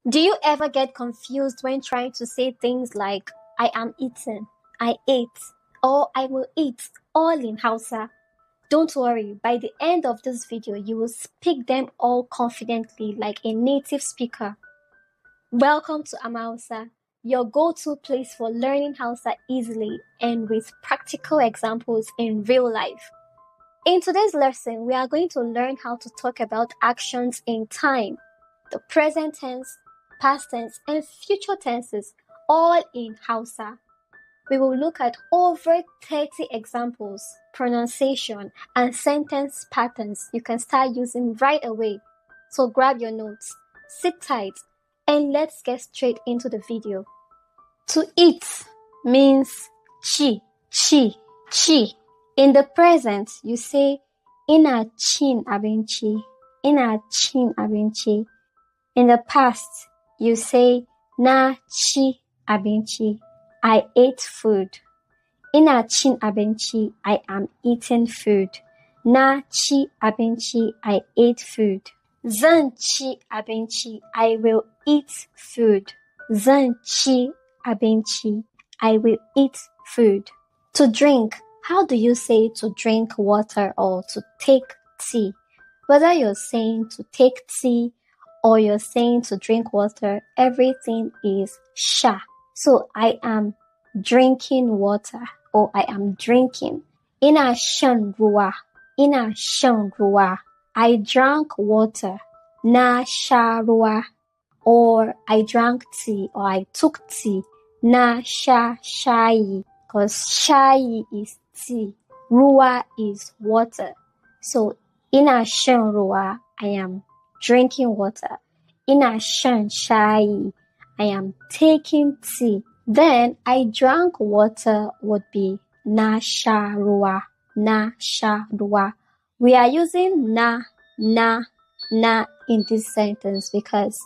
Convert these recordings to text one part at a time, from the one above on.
Do you ever get confused when trying to say things like I am eating, I ate, or I will eat, all in Hausa? Don't worry, by the end of this video, you will speak them all confidently like a native speaker. Welcome to Amausa, your go-to place for learning Hausa easily and with practical examples in real life. In today's lesson, we are going to learn how to talk about actions in time, the present tense, past tense, and future tenses, all in Hausa. We will look at over 30 examples, pronunciation, and sentence patterns you can start using right away. So grab your notes, sit tight, and let's get straight into the video. To eat means chi, chi, chi. In the present, you say ina cin abinci, ina cin abinci. In the past, you say na ci abinci, I ate food. Ina cin abinci, I am eating food. Na ci abinci, I ate food. Zan ci abinci, I will eat food. Zan ci abinci, I will eat food. To drink, how do you say to drink water or to take tea? Whether you're saying to take tea or you're saying to drink water, everything is sha. So I am drinking water or I am drinking. Ina shan ruwa. Ina shan ruwa. I drank water. Na sha ruwa. Or I drank tea or I took tea. Na sha shayi. Because shayi is tea. Ruwa is water. So ina shan ruwa, I am drinking water. Ina shan shayi, I am taking tea. Then I drank water would be na sha ruwa, na sha ruwa. We are using na in this sentence because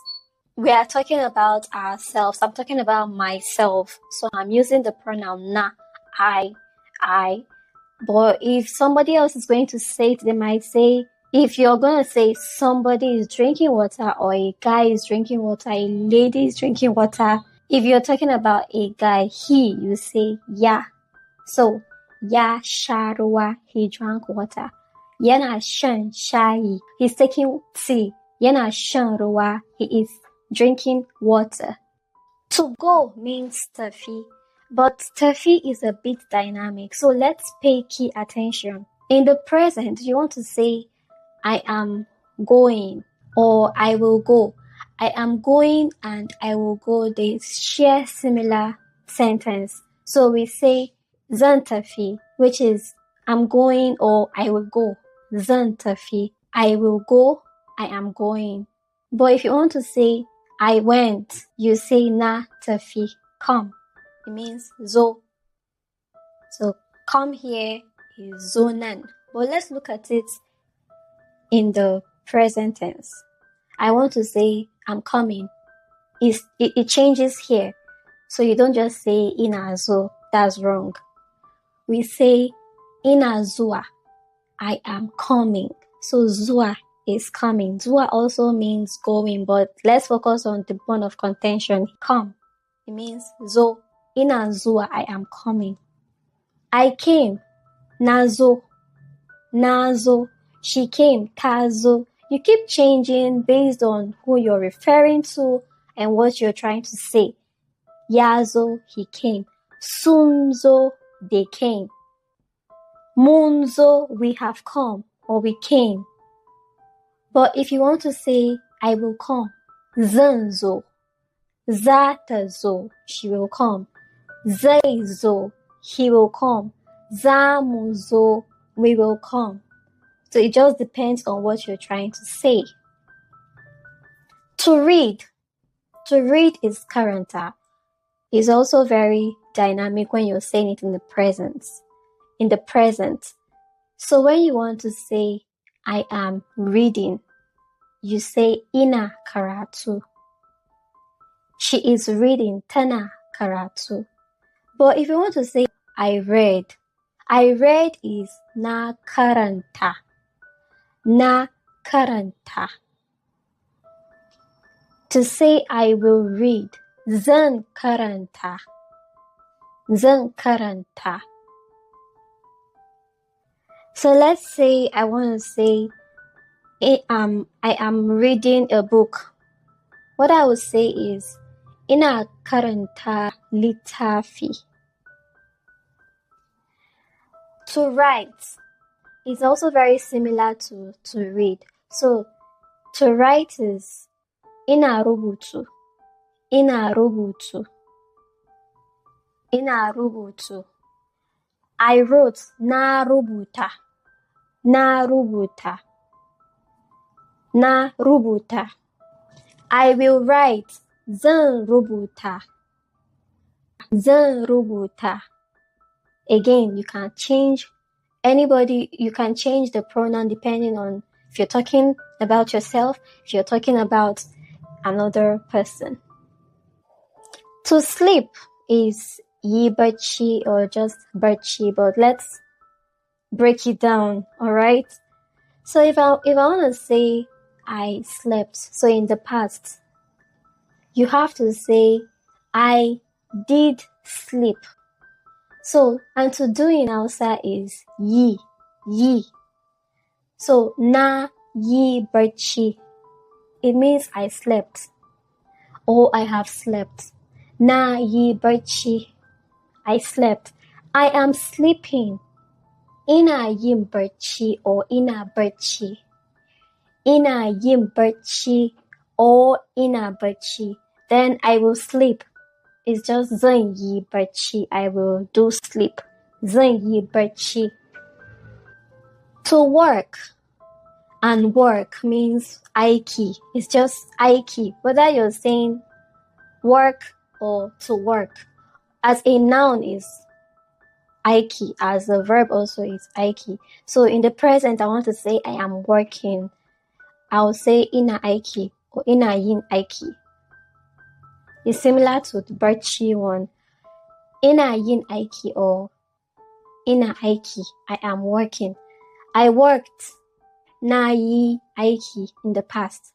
we are talking about ourselves. I'm talking about myself. So I'm using the pronoun na, I. But if somebody else is going to say it, they might say, if you're going to say somebody is drinking water or a guy is drinking water, a lady is drinking water, if you're talking about a guy, he, you say ya. So, ya sharuwa, he drank water. Yana shan shayi, he's taking tea. Yana shan ruwa, he is drinking water. To go means tafi, but tafi is a bit dynamic, so let's pay key attention. In the present, you want to say, I am going or I will go. I am going and I will go. They share similar sentence. So we say zan tafi, which is I'm going or I will go. Zan tafi, I will go, I am going. But if you want to say I went, you say na tafi, come. It means zo. So come here is zo nan. But let's look at it in the present tense. I want to say I'm coming. It changes here. So you don't just say ina zo. That's wrong. We say ina zua. I am coming. So zua is coming. Zua also means going, but let's focus on the point of contention. Come. It means zo. Ina zua, I am coming. I came. Nazo. Nazo. She came. Tazo. You keep changing based on who you're referring to and what you're trying to say. Yazo, he came. Sumzo, they came. Munzo, we have come or we came. But if you want to say, I will come, zanzo, zatazo, she will come. Zaizo, he will come. Zamuzo, we will come. So it just depends on what you're trying to say. To read is currenta. It's also very dynamic when you're saying it in the present. So when you want to say, I am reading, you say ina karatu. She is reading tana karatu. But if you want to say, I read is na karanta. Na karanta. To say I will read, zan karanta. Zan karanta. So let's say I want to say I am reading a book. What I would say is ina karanta littafi. To write is also very similar to read. So to write is ina rubutu. Ina rubutu. Ina rubutu. I wrote na rubuta. Na rubuta. Na rubuta. I will write zan rubuta. Zan rubuta. Again, you can change the pronoun depending on if you're talking about yourself, if you're talking about another person. To sleep is yi barci or just barci, but let's break it down, alright? So if I want to say I slept, so in the past, you have to say I did sleep. So, and to do in Hausa is yi. So, na yi barci. It means I slept or I have slept. Na yi barci. I slept. I am sleeping. Ina yin barci or ina barci. Ina yin barci or ina barci. Then I will sleep. It's just zan yi barci. I will do sleep. Zan yi barci. To work and work means aiki. It's just aiki. Whether you're saying work or to work. As a noun is aiki. As a verb also is aiki. So in the present, I want to say I am working. I'll say ina aiki or ina yin aiki. It's similar to the barci one. Ina yin aiki or ina aiki. I am working. I worked. Na yi aiki in the past.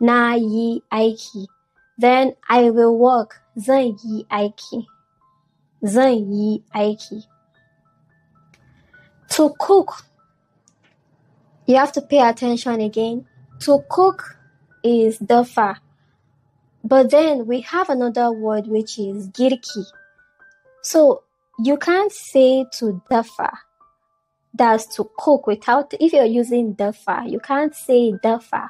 Na yi aiki. Then I will work. Zan yi aiki. Zan yi aiki. To cook. You have to pay attention again. To cook is dafa. But then we have another word which is girki. So you can't say to dafa. That's to cook without, if you're using dafa, you can't say dafa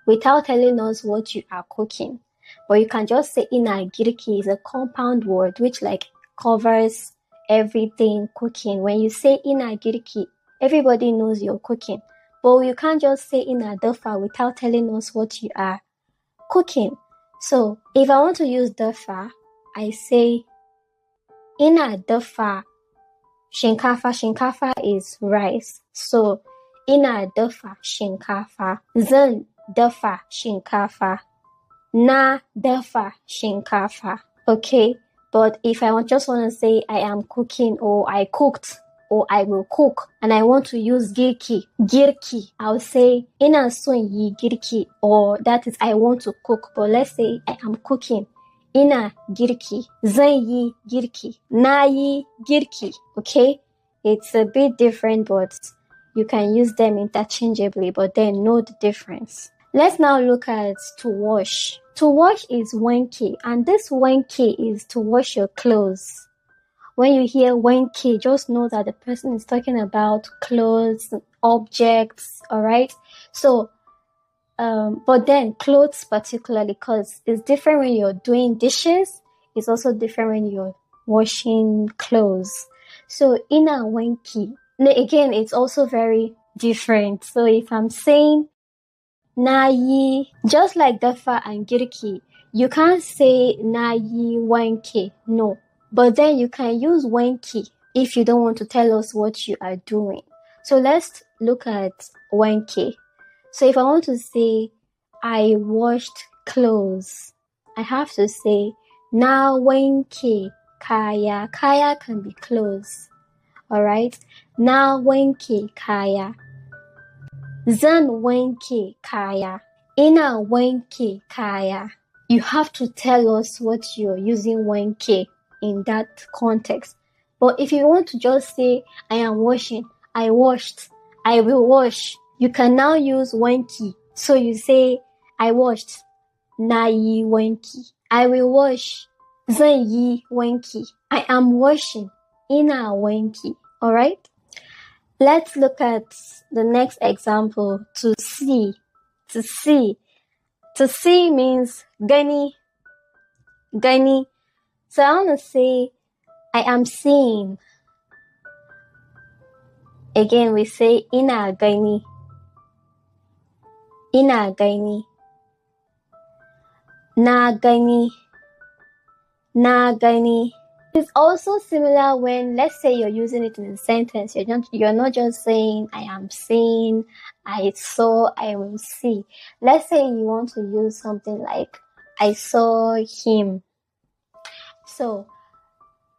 without telling us what you are cooking. But you can just say ina girki is a compound word which like covers everything cooking. When you say ina girki, everybody knows you're cooking. But you can't just say ina dafa without telling us what you are cooking. So if I want to use dafa, I say ina dafa shinkafa. Shinkafa is rice. So ina dafa shinkafa. Zan dafa shinkafa. Na dafa shinkafa. Okay, but if I just want to say I am cooking or I cooked or I will cook and I want to use girki, I'll say ina son yi girki, or that is I want to cook. But let's say I am cooking. Ina girki. Zan yi girki. Na yi girki. Okay, it's a bit different, but you can use them interchangeably, but then know the difference. Let's now look at to wash. To wash is wanke, and this wanke is to wash your clothes. When you hear wanke, just know that the person is talking about clothes, objects, alright? So, but then clothes particularly, because it's different when you're doing dishes. It's also different when you're washing clothes. So, ina wanke, again, it's also very different. So if I'm saying na yi, just like dafa and girki, you can't say na yi wanke, no. But then you can use wanke if you don't want to tell us what you are doing. So let's look at wanke. So if I want to say I washed clothes, I have to say na wanke kaya. Kaya can be clothes. Alright? Na wanke kaya. Zan wanke kaya. Ina wanke kaya. You have to tell us what you're using wanke in that context. But if you want to just say, I am washing, I washed, I will wash, you can now use wanki. So you say, I washed, na yi wanki. I will wash, zan yi wanki. I am washing, ina wanki. Alright? Let's look at the next example. To see. To see. To see means gani. Gani. So I want to say, I am seeing. Again, we say, ina gani. Ina gani. Na gani. Na gani. It's also similar when, let's say you're using it in a sentence. You're not just saying, I am seeing, I saw, I will see. Let's say you want to use something like, I saw him. So,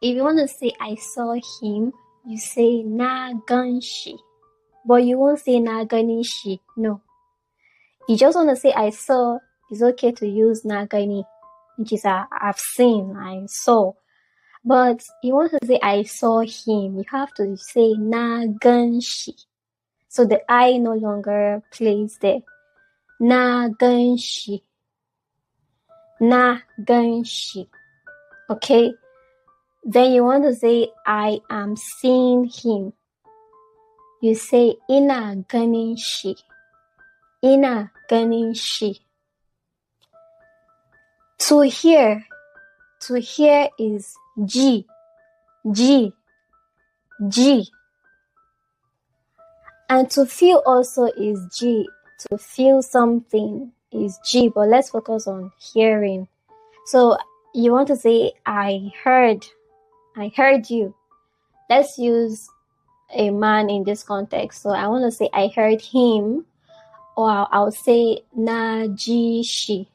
if you want to say, I saw him, you say, na ganshi. But you won't say, na ganishi. No. You just want to say, I saw. It's okay to use na gani, which is, I've seen, I saw. But you want to say, I saw him, you have to say, na ganshi. So the I no longer plays there. Na ganshi. Na ganshi. Okay? Then you want to say, I am seeing him. You say, ina ganin shi. Ina ganin shi. To hear. To hear is G. G. G. And to feel also is G. To feel something is G, but let's focus on hearing. So you want to say, I heard you. Let's use a man in this context. So I want to say, I heard him, or I'll say, na ji shi.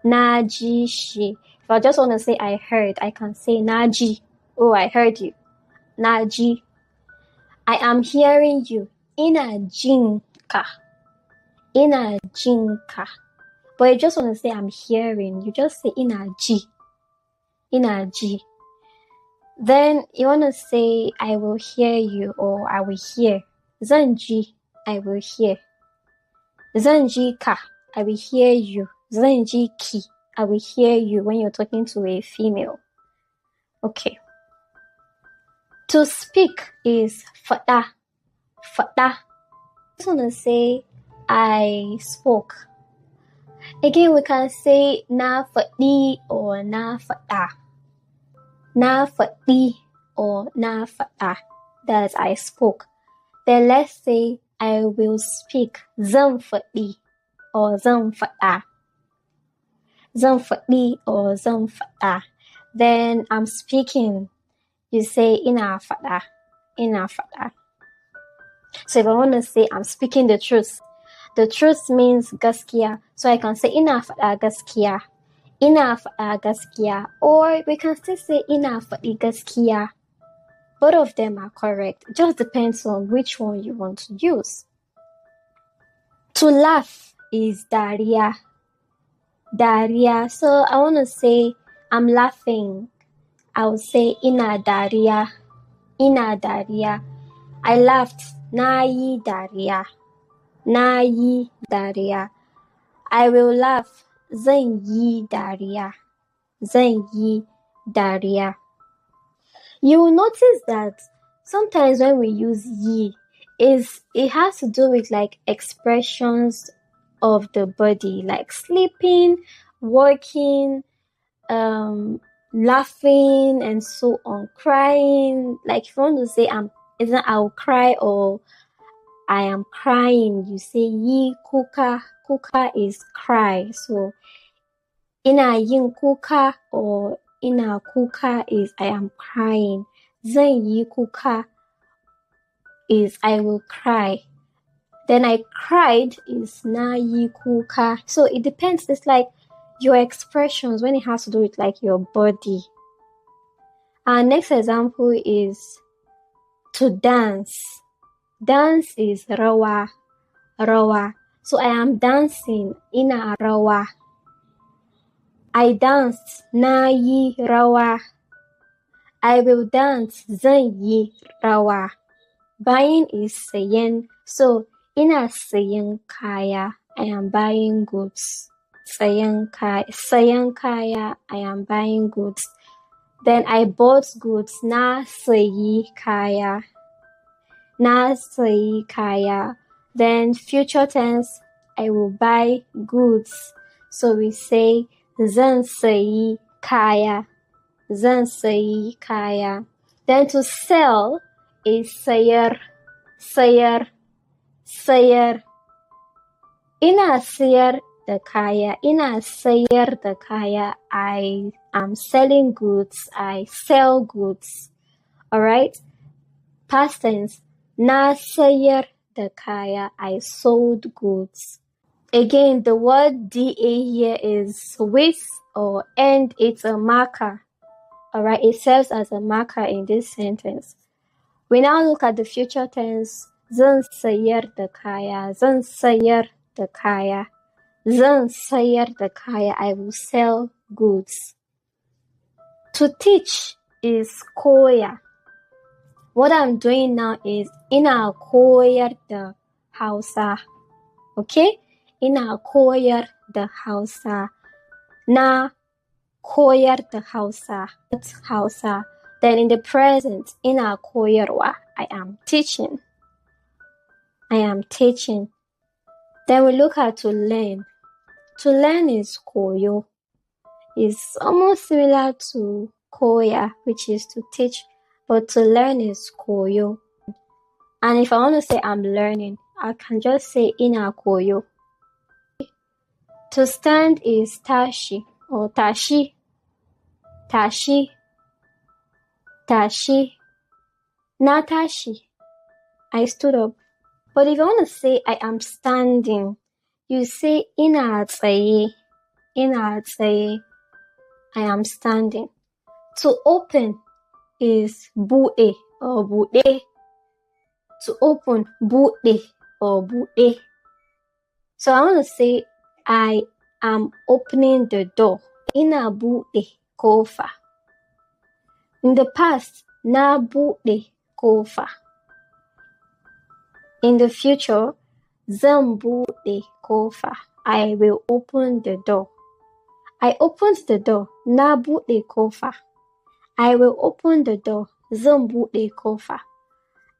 Na ji shi. If I just want to say, I heard, I can say, na ji. Oh, I heard you. Na ji. I am hearing you. Ina jinka. Ina jinka. But you just want to say, I'm hearing. You just say, ina ji. Ina ji. Then you want to say, I will hear you, or I will hear. Zan ji, I will hear. Zan ji ka, I will hear you. Zan ji ki, I will hear you when you're talking to a female. Okay. To speak is fada. Fada. I just want to say, I spoke. Again, we can say na fadi or na fada. Na fadi or na fada. That's I spoke. Then let's say I will speak. Zan fadi or zan fada. Zan fadi or zan fada. Then I'm speaking. You say ina fada. Ina fada. So if I want to say I'm speaking the truth means gaskiya. So I can say ina fada gaskiya. Ina fada gaskiya. Or we can still say ina fadi gaskiya. Both of them are correct. It just depends on which one you want to use. To laugh is daria. Daria. So I want to say I'm laughing. I will say ina daria. Ina daria. I laughed. Na yi daria. Na yi daria. I will laugh. Zan yi daria. Zan yi daria. You will notice that sometimes when we use yi, it has to do with like expressions of the body, like sleeping, walking, laughing, and so on. Crying, like if you want to say I'll cry or I am crying, you say yi kuka. Kuka is cry. So ina yin kuka or ina kuka is I am crying. Zan yi kuka is I will cry. Then I cried is na yi kuka. So it depends. It's like your expressions when it has to do with like your body. Our next example is to dance. Dance is rawa. Rawa. So I am dancing, ina rawa. I danced, na yi rawa. I will dance, zan yi rawa. Buying is sayen, so ina sayen kaya. I am buying goods. Sayen kaya, I am buying goods. Then I bought goods, na sayi kaya. Na sayi kaya. Then future tense, I will buy goods. So we say zan sayi kaya. Zan sayi kaya. Then to sell is sayar. Sayar. Sayar. Ina sayar da kaya. Ina sayar da kaya. I am selling goods. I sell goods. Alright? Past tense. Na sayar da kaya. I sold goods. Again, the word DA here is with or and. It's a marker. Alright, it serves as a marker in this sentence. We now look at the future tense. Zan sayar da kaya. Zan sayar da kaya. Zan sayar da kaya. I will sell goods. To teach is koya. What I'm doing now is ina koyar da Hausa. Okay? Ina koyar da Hausa. Na koyar da Hausa. That's Hausa. Then in the present, ina koyarwa. I am teaching. I am teaching. Then we look at to learn. To learn is koyo. It's almost similar to koya, which is to teach, but to learn is koyo. And if I want to say I'm learning, I can just say ina koyo. To stand is tashi or tashi. Tashi. Tashi. Na tashi. I stood up. But if you want to say I am standing, you say ina tsaye. Ina tsaye. I am standing. To open is buɗe or buɗe. To open, buɗe or buɗe. So I want to say I am opening the door. Ina buɗe kofa. In the past, na buɗe kofa. In the future, zan buɗe kofa. I will open the door. I opened the door. Na buɗe kofa. I will open the door. Zan buɗe kofa.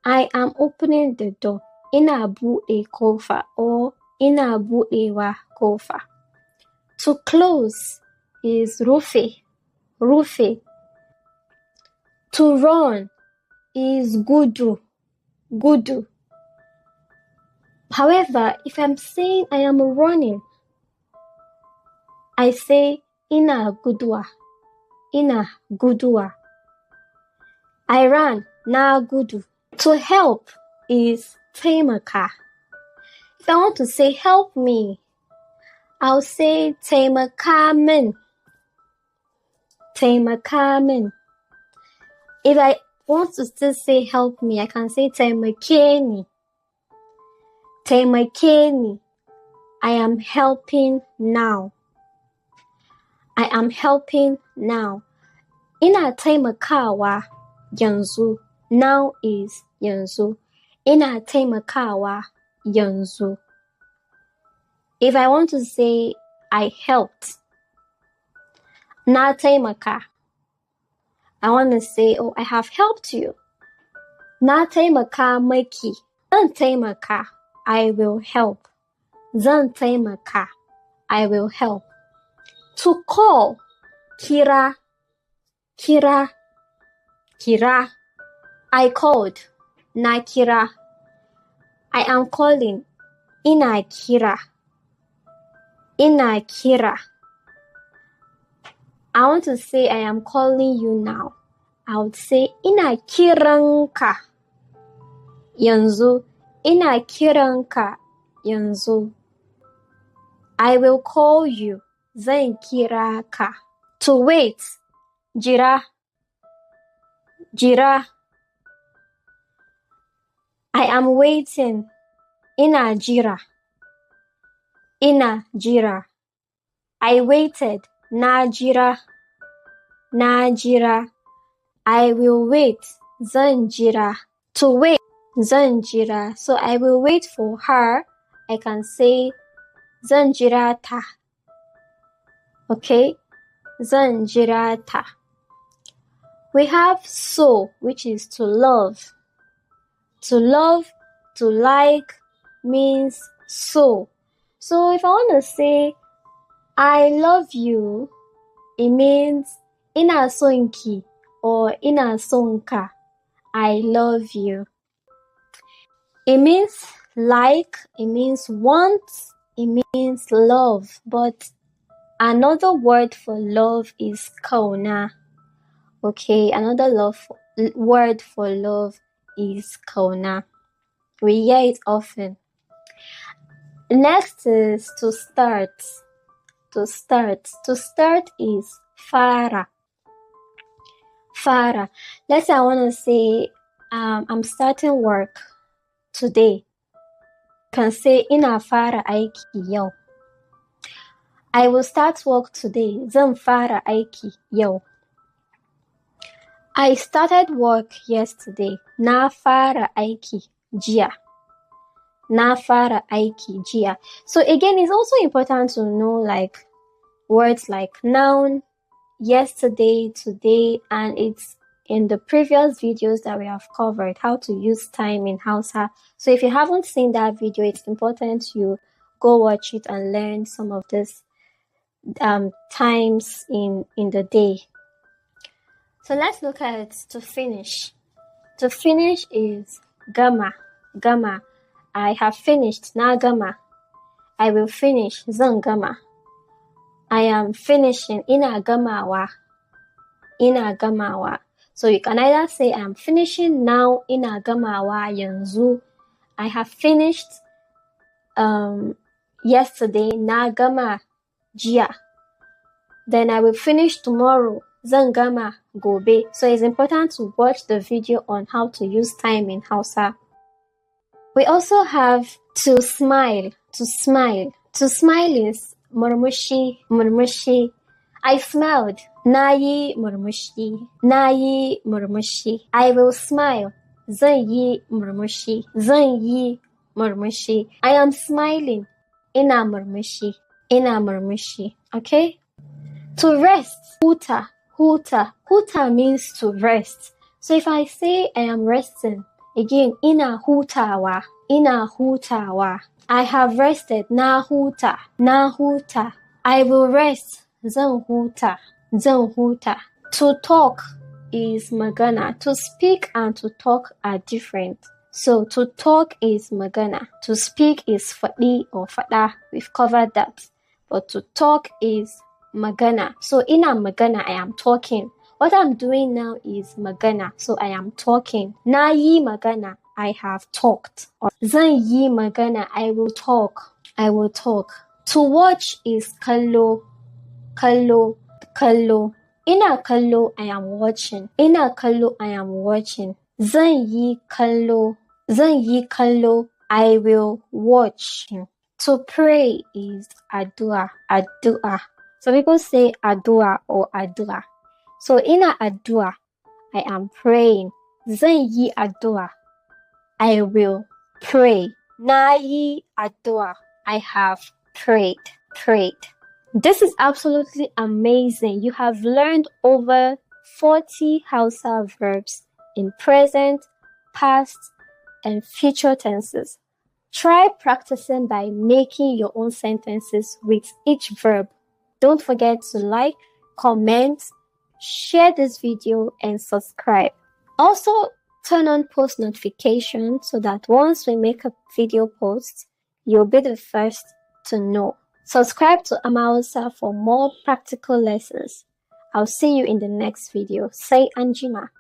I am opening the door. Ina buɗe kofa or ina buɗewa kofa. To close is rufe. Rufe. To run is gudu. Gudu. However, if I'm saying I am running, I say ina guduwa. Ina guduwa. I ran, na gudu. To help is taimaka. If I want to say help me, I'll say taimaka min. Taimaka min. If I want to still say help me, I can say taimake ni. Taimake ni. I am helping now. I am helping now. Ina taimakawa yanzu. Now is yanzu. Ina taimakawa yanzu. If I want to say I helped, na taimaka. I want to say, oh, I have helped you. Na taimaka maki. Zan taimaka. I will help. Zan taimaka. I will help. To call, kira. Kira. Kira. I called. Na kira. I am calling. Ina kira. Ina kira. I want to say I am calling you now. I would say ina kiranka yanzu. Ina kiranka yanzu. I will call you. Zan kira ka. To wait. Jira. Jira. I am waiting. Ina jira. ina jira. I waited, na jira. Na jira. I will wait, zan jira. To wait, zan jira. So I will wait for her. I can say zan jira ta. Okay, zan jira ta. We have so, which is to love. To love, to like means so. So if I want to say I love you, it means ina son ki or ina son ka. I love you. It means like, it means want, it means love. But another word for love is kauna. Okay, another word for love is kauna. We hear it often. Next is to start. To start. To start is fara. Fara. Let's say I want to say I'm starting work today. Can say ina fara aiki yau. I will start work today. Zan fara aiki yau. I started work yesterday. Na fara aiki jiya. Na fara aiki jiya. So again, it's also important to know like words like noun, yesterday, today, and it's in the previous videos that we have covered how to use time in Hausa. So if you haven't seen that video, it's important you go watch it and learn some of these times in the day. So let's look at to finish. To finish is gama. Gama. I have finished. Na gama. I will finish. Zan gama. I am finishing. Ina gamawa. Ina gamawa. So you can either say I am finishing now. Ina gamawa yanzu. I have finished yesterday. Na gama jiya. Then I will finish tomorrow. Zan gama gobe. So it's important to watch the video on how to use time in Hausa. We also have to smile. To smile. To smile is murmushi. Murmushi. I smiled. Nayi murmushi. Nayi murmushi. I will smile. Zan yi murmushi. Zan yi murmushi. I am smiling. Ina murmushi. Ina murmushi. Okay? To rest. Huta. Huta. Huta means to rest. So if I say I am resting, again, ina hutawa. Ina hutawa. I have rested. Na huta. Na huta. I will rest. Zan huta. Zan huta. To talk is magana. To speak and to talk are different. So to talk is magana. To speak is faɗi or faɗa. We've covered that. But to talk is magana. So ina magana, I am talking. What I'm doing now is magana. So I am talking. Na yi magana, I have talked. Or zan yi magana, I will talk. I will talk. To watch is kallo. Kallo. Kallo. Ina kallo, I am watching. Ina kallo, I am watching. Zan yi kallo. Zan yi kallo, I will watch. To pray is adua. Adua. So people say adua or adua. So ina adua, I am praying. Zan yi adua, I will pray. Na yi adua, I have prayed. Prayed. This is absolutely amazing. You have learned over 40 Hausa verbs in present, past, and future tenses. Try practicing by making your own sentences with each verb. Don't forget to like, comment, share this video, and subscribe. Also, turn on post notifications so that once we make a video post, you'll be the first to know. Subscribe to Hausa for more practical lessons. I'll see you in the next video. Say Anjima.